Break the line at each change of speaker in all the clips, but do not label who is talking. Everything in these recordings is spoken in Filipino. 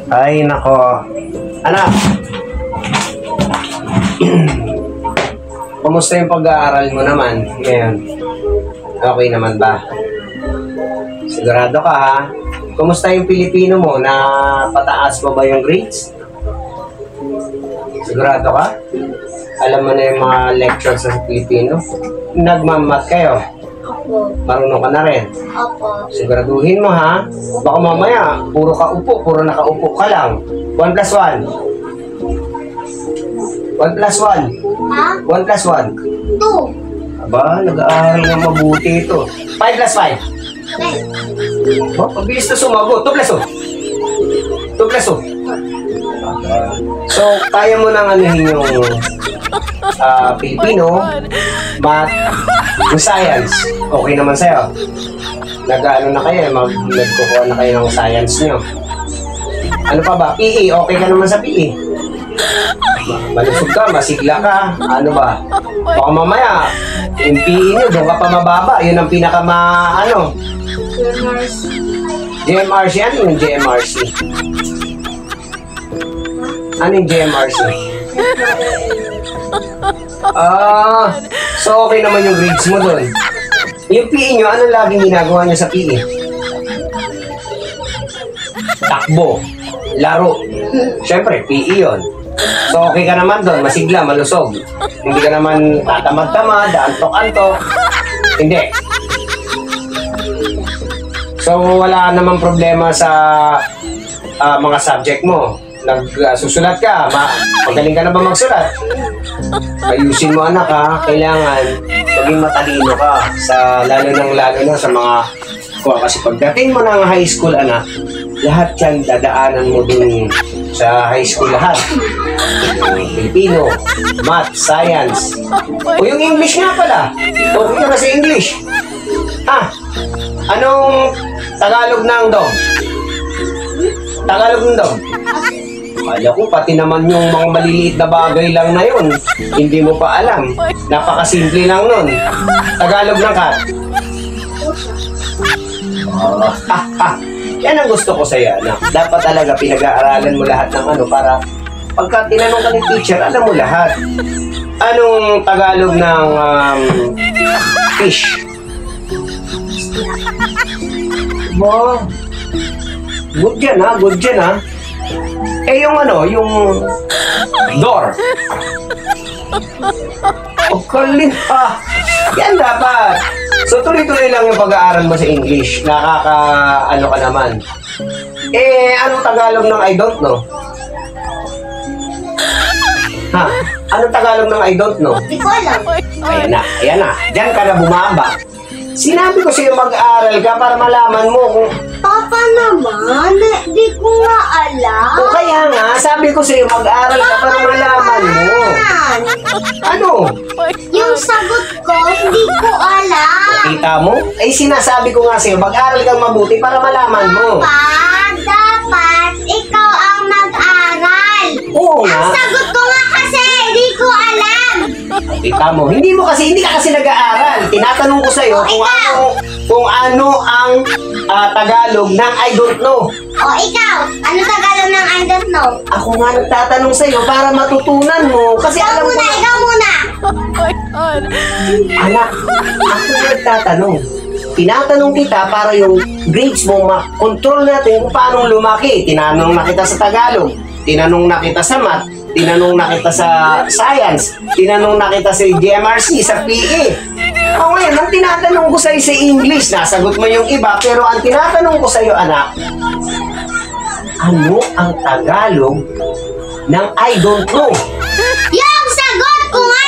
Ay, nako. Anak, kumusta yung pag-aaral mo naman ngayon? Okay naman ba? Sigurado ka ha? Kumusta yung Pilipino mo? Na pataas mo ba yung grades? Sigurado ka? Alam mo na yung mga lectures sa Pilipino? Nagmamat kayo?
Opo.
Marunong ka na rin?
Opo.
Siguraduhin mo ha? Baka mamaya, puro kaupo, puro nakaupo ka lang. 1 plus 1. 1 plus 1.
Ha?
1 plus 1.
2.
Aba, nag-aaral nga mabuti ito. 5 plus 5.
Okay.
Oh, pabilis na sumagot. 2 plus 2. 2 plus 2. So, kaya mo nang anuhin yung Pilipino, math, yung science. Okay naman sa'yo. Nag-ano na kayo, nagkukuha na kayo ng science nyo. Ano pa ba? PE, okay ka naman sa PE. Malusog ka, masigla ka. Ano ba? Baka mamaya, yung PE nyo, doon ka pa mababa. Yun ang ano? GMRC. Ano yung GMRC? Ano yung GMRC? So okay naman yung grades mo doon. Yung PE nyo, ano laging ginagawa nyo sa PE? Takbo, laro. Siyempre, PE yun. So okay ka naman doon, masigla, malusog. Hindi ka naman tatamad-tamad, antok-antok. Hindi. So wala namang problema sa mga subject mo. Nagsusulat ka, magaling ka na ba magsulat? Ayusin mo anak ha, kailangan maging matalino ka lalo na sa mga kasi pagdating mo ng high school anak, lahat yan dadaanan mo dun sa high school lahat. Filipino, math, science. O yung English nga pala, okay ka na sa English. Ha? Anong Tagalog ng dog? Tagalog ng dog? Kala ko, pati naman yung mga maliliit na bagay lang na yun, hindi mo pa alam. Napakasimple lang nun. Tagalog ng cat. Yan ang gusto ko sa'yo, anak. Dapat talaga pinag-aaralan mo lahat ng ano para pagka tinanong ka ni teacher, alam mo lahat. Anong Tagalog ng fish? Wow. Good yan ha, good yan ha. Eh yung yung door. O kalin pa. Yan dapat. So tuloy-tuloy lang yung pag-aaral mo sa English. Ano ka naman. Eh, anong Tagalog ng I don't know? Ha? Anong Tagalog ng I don't know?
Di ko alam.
Ayan na. Diyan ka na bumaba. Sinabi ko sa'yo mag-aaral ka para malaman mo kung...
Papa naman, di ko nga alam.
O kaya nga, sabi ko sa'yo mag-aaral ka para malaman mo. Ano?
Yung sagot ko, hindi ko alam.
Kita mo? Eh sinasabi ko nga sa'yo, mag-aaral kang mabuti para malaman mo.
Papa, dapat ikaw ang mag-aral.
Oo nga.
Ang sagot ko nga kasi, hindi ko alam.
Kita mo, hindi ka kasi nag-aaral. Tinatanong ko sa'yo kung ano ang Tagalog ng I don't know.
O ikaw, ano Tagalog ng I don't know?
Ako nga nagtatanong sa'yo para matutunan mo. Kasi
Ikaw
alam mo,
muna.
anak, ako nagtatanong. Tinatanong kita para yung grades mo ma-control natin kung paano lumaki. Tinanong na kita sa Tagalog, tinanong na kita sa math, tinanong na kita sa science, tinanong na kita sa GMRC, sa PE. O ngayon, ang tinatanong ko sa'yo sa English, nasagot mo yung iba, pero ang tinatanong ko sa'yo, anak, ano ang Tagalog ng I don't know?
Yung sagot ko nga,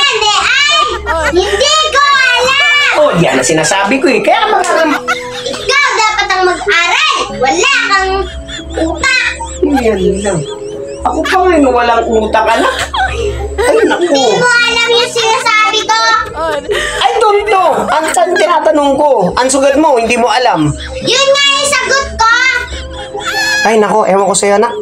hindi ko alam.
Oh, yan ang sinasabi ko eh. Kaya
Ikaw dapat ang mag-aral. Wala kang utak.
yan lang. Ako pa ngayon walang utak, anak. Ay, naku.
Hindi mo alam yung sinasabi ko.
I don't know. Ang tinatanong ko. Ang sugat mo, hindi mo alam.
Yun nga yung sagot ko.
Ay, naku. Ewan ko sa'yo, anak.